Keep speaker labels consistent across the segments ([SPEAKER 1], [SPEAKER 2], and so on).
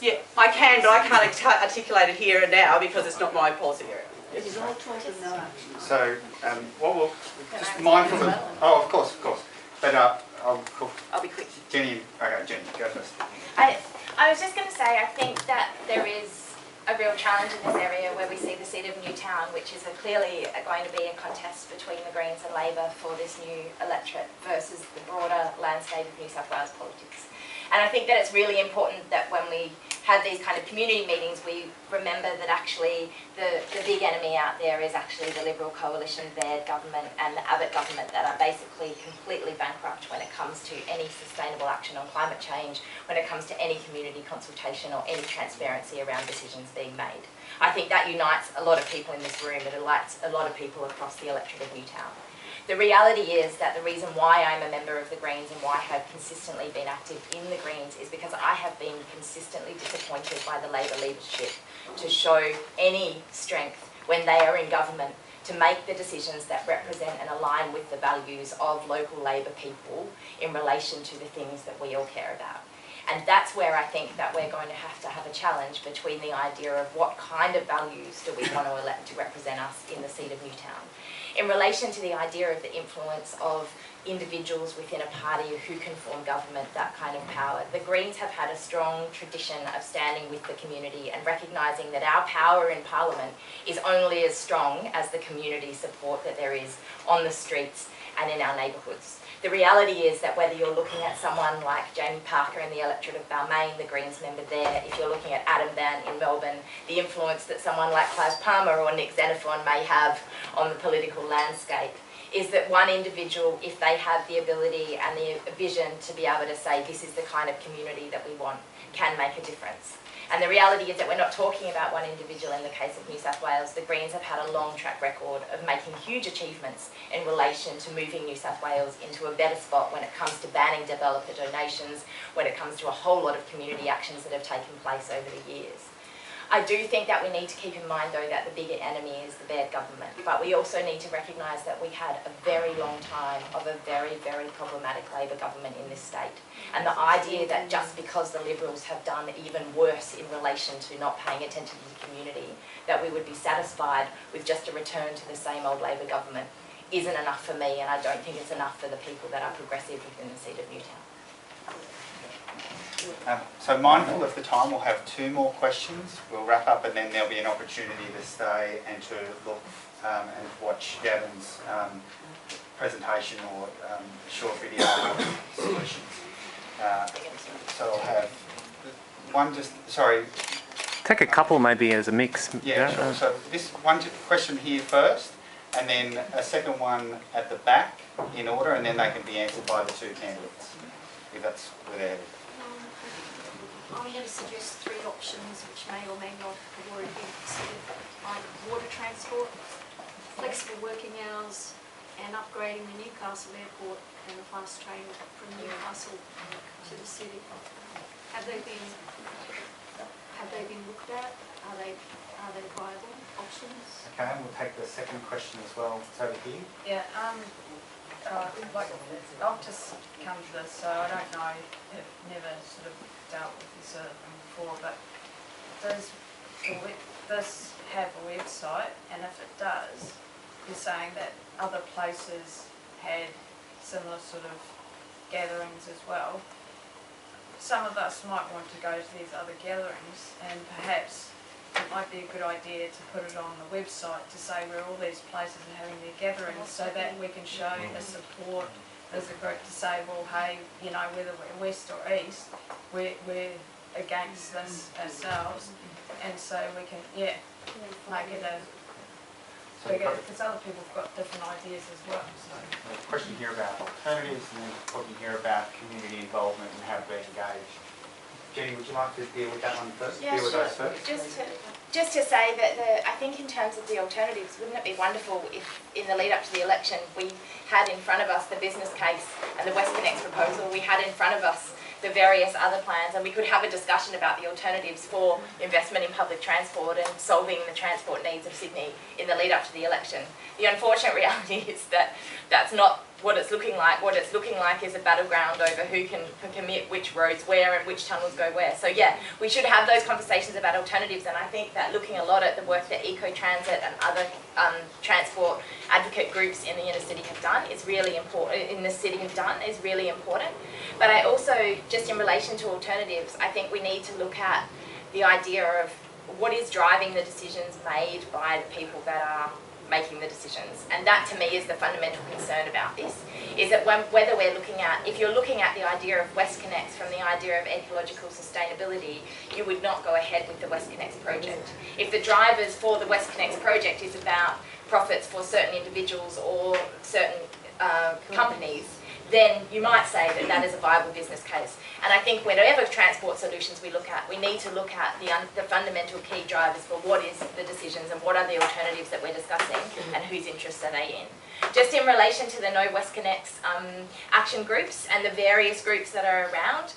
[SPEAKER 1] Yeah, I can, but I can't articulate it here and now because it's not my policy area.
[SPEAKER 2] So, what we'll just mindful of. Oh, of course. But
[SPEAKER 1] I'll be quick.
[SPEAKER 2] Jenny, okay, Jenny, go first.
[SPEAKER 3] I was just going to say, I think that there is a real challenge in this area where we see the seat of Newtown, which is clearly going to be a contest between the Greens and Labor for this new electorate versus the broader landscape of New South Wales politics. And I think that it's really important that when we have these kind of community meetings, we remember that actually the big enemy out there is actually the Liberal coalition, Baird government and the Abbott government that are basically completely bankrupt when it comes to any sustainable action on climate change, when it comes to any community consultation or any transparency around decisions being made. I think that unites a lot of people in this room. It unites a lot of people across the electorate of Newtown. The reality is that the reason why I'm a member of the Greens and why I have consistently been active in the Greens is because I have been consistently disappointed by the Labor leadership to show any strength when they are in government to make the decisions that represent and align with the values of local Labor people in relation to the things that we all care about. And that's where I think that we're going to have a challenge between the idea of what kind of values do we want to elect to represent us in the seat of Newtown. In relation to the idea of the influence of individuals within a party who can form government, that kind of power, the Greens have had a strong tradition of standing with the community and recognising that our power in Parliament is only as strong as the community support that there is on the streets and in our neighbourhoods. The reality is that whether you're looking at someone like Jamie Parker in the electorate of Balmain, the Greens member there, if you're looking at Adam Van in Melbourne, the influence that someone like Clive Palmer or Nick Xenophon may have on the political landscape, is that one individual, if they have the ability and the vision to be able to say this is the kind of community that we want, can make a difference. And the reality is that we're not talking about one individual in the case of New South Wales. The Greens have had a long track record of making huge achievements in relation to moving New South Wales into a better spot when it comes to banning developer donations, when it comes to a whole lot of community actions that have taken place over the years. I do think that we need to keep in mind, though, that the bigger enemy is the Baird government, but we also need to recognise that we had a very long time of a very, very problematic Labor government in this state. And the idea that just because the Liberals have done even worse in relation to not paying attention to the community, that we would be satisfied with just a return to the same old Labor government isn't enough for me, and I don't think it's enough for the people that are progressive within the seat of Newtown.
[SPEAKER 2] So mindful of the time, we'll have 2 more questions. We'll wrap up and then there'll be an opportunity to stay and to look and watch Gavin's presentation or short video solutions. So I'll have one
[SPEAKER 4] take a couple maybe as a mix.
[SPEAKER 2] Yeah, sure. So this one question here first, and then a second one at the back in order, and then they can be answered by the 2 candidates, if that's where they're headed.
[SPEAKER 5] I'm going to suggest 3 options which may or may not have already been considered: either water transport, flexible working hours, and upgrading the Newcastle airport and the fast train from Newcastle to the city. Have they been looked at? Are they viable options?
[SPEAKER 2] Okay, and we'll take the second question as well. It's over here.
[SPEAKER 6] Yeah, I've just come to this, so I don't know, I've never sort of dealt with this before, but does this have a website? And if it does, you're saying that other places had similar sort of gatherings as well. Some of us might want to go to these other gatherings, and perhaps it might be a good idea to put it on the website to say where all these places are having their gatherings, so that we can show a support as a group to say, well, hey, you know, whether we're west or east, we're against this ourselves, and so we can, make it a bigger, because other people have got different ideas as well. So.
[SPEAKER 2] There's a question here about alternatives, and then talking here about community involvement and how to be engaged. Jenny, would you like to deal with that one first?
[SPEAKER 3] Yeah,
[SPEAKER 2] deal with
[SPEAKER 3] sure.
[SPEAKER 2] those first?
[SPEAKER 3] Just to say that I think in terms of the alternatives, wouldn't it be wonderful if in the lead up to the election we had in front of us the business case and the Westconnex proposal, we had in front of us the various other plans, and we could have a discussion about the alternatives for investment in public transport and solving the transport needs of Sydney in the lead up to the election. The unfortunate reality is that that's not what it's looking like. What it's looking like is a battleground over who can commit which roads where and which tunnels go where. So yeah, we should have those conversations about alternatives, and I think that looking a lot at the work that Eco Transit and other transport advocate groups in the inner city have done is really important, is really important. But I also, just in relation to alternatives, I think we need to look at the idea of what is driving the decisions made by the people that are making the decisions. And that to me is the fundamental concern about this, is that whether we're looking at, if you're looking at the idea of Westconnex from the idea of ecological sustainability, you would not go ahead with the Westconnex project. If the drivers for the Westconnex project is about profits for certain individuals or certain companies, then you might say that that is a viable business case. And I think whatever transport solutions we look at, we need to look at the fundamental key drivers for what is the decisions and what are the alternatives that we're discussing and whose interests are they in. Just in relation to the No Westconnex action groups and the various groups that are around,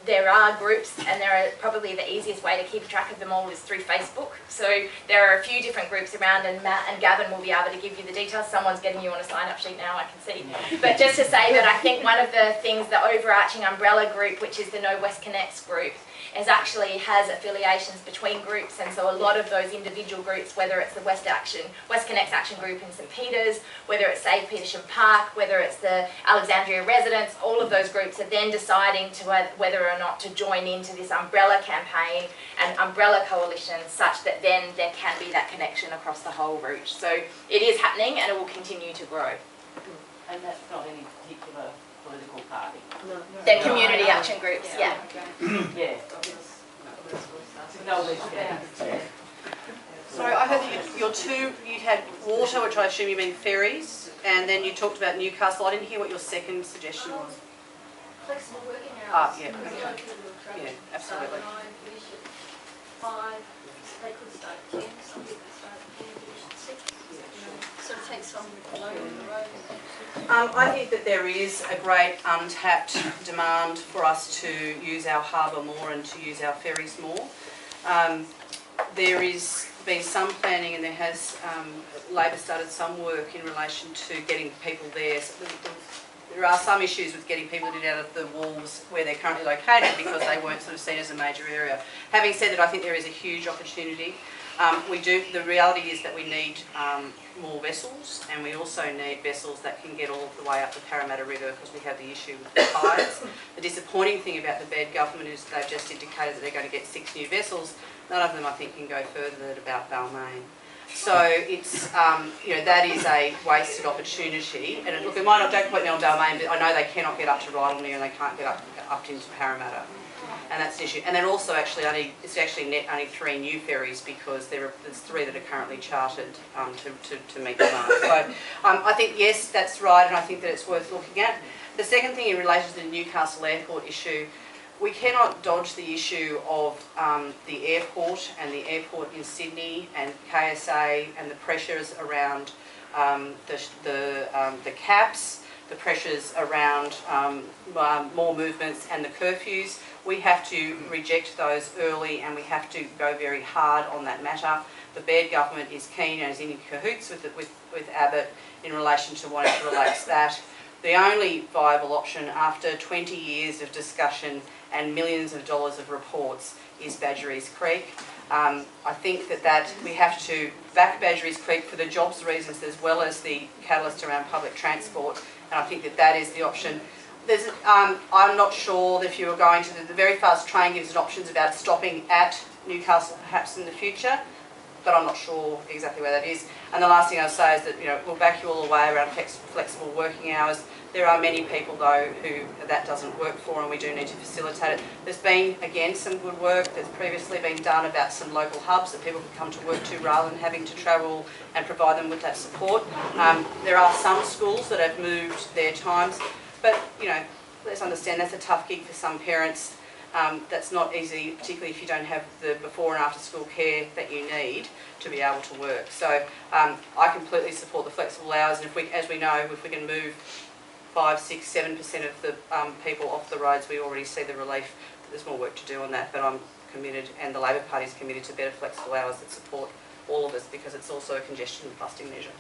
[SPEAKER 3] there are groups, and probably the easiest way to keep track of them all is through Facebook. So there are a few different groups around, and Matt and Gavin will be able to give you the details. Someone's getting you on a sign-up sheet now, I can see. But just to say that I think one of the things, the overarching umbrella group, which is the No Westconnex group, has affiliations between groups, and so a lot of those individual groups, whether it's the Westconnex Action Group in St Peters, whether it's Save Petersham Park, whether it's the Alexandria Residents, all of those groups are then deciding to whether or not to join into this umbrella campaign and umbrella coalition, such that then there can be that connection across the whole route. So it is happening, and it will continue to grow.
[SPEAKER 1] And that's not any particular political party?
[SPEAKER 3] They're community action groups, yeah.
[SPEAKER 1] Yeah. No,
[SPEAKER 7] So I heard that you had water, which I assume you mean ferries, and then you talked about Newcastle. I didn't hear what your second suggestion was.
[SPEAKER 5] Flexible working
[SPEAKER 7] Ah,
[SPEAKER 5] hours.
[SPEAKER 7] yeah, okay. Yeah, absolutely.
[SPEAKER 5] 5, they could start at 10, some people start at 10, finish at 6. So it takes some load on the road.
[SPEAKER 7] I think that there is a great untapped demand for us to use our harbour more and to use our ferries more. There is been some planning, and there has Labor started some work in relation to getting people there. So there are some issues with getting people in and out of the wharves where they're currently located because they weren't sort of seen as a major area. Having said that, I think there is a huge opportunity. The reality is that we need more vessels, and we also need vessels that can get all the way up the Parramatta River, because we have the issue with the tides. The disappointing thing about the Baird government is they've just indicated that they're going to get 6 new vessels. None of them, I think, can go further than about Balmain. So it's, that is a wasted opportunity. And look, it might not, don't point me on Balmain, but I know they cannot get up to Rydalmere and they can't get up into Parramatta. And that's an issue. And then also it's actually net only 3 new ferries, because there's 3 that are currently chartered to meet demand. So I think, yes, that's right, and I think that it's worth looking at. The second thing in relation to the Newcastle Airport issue, we cannot dodge the issue of the airport and the airport in Sydney and KSA and the pressures around the caps, the pressures around more movements and the curfews. We have to reject those early, and we have to go very hard on that matter. The Baird government is keen and is in cahoots with Abbott in relation to wanting to relax that. The only viable option after 20 years of discussion and millions of dollars of reports is Badgerys Creek. I think that we have to back Badgerys Creek for the jobs reasons as well as the catalyst around public transport, and I think that is the option. I'm not sure that if you were going to the very fast train gives an options about stopping at Newcastle perhaps in the future, but I'm not sure exactly where that is. And the last thing I'll say is that we'll back you all the way around flexible working hours. There are many people though who that doesn't work for, and we do need to facilitate it. There's been again some good work that's previously been done about some local hubs that people can come to work to rather than having to travel and provide them with that support. There are some schools that have moved their times, but let's understand that's a tough gig for some parents. That's not easy, particularly if you don't have the before and after school care that you need to be able to work. So I completely support the flexible hours, and as we know, if we can move 5, 6, 7% of the people off the roads, we already see the relief. There's more work to do on that, but I'm committed, and the Labor Party is committed to better flexible hours that support all of us, because it's also a congestion busting measure.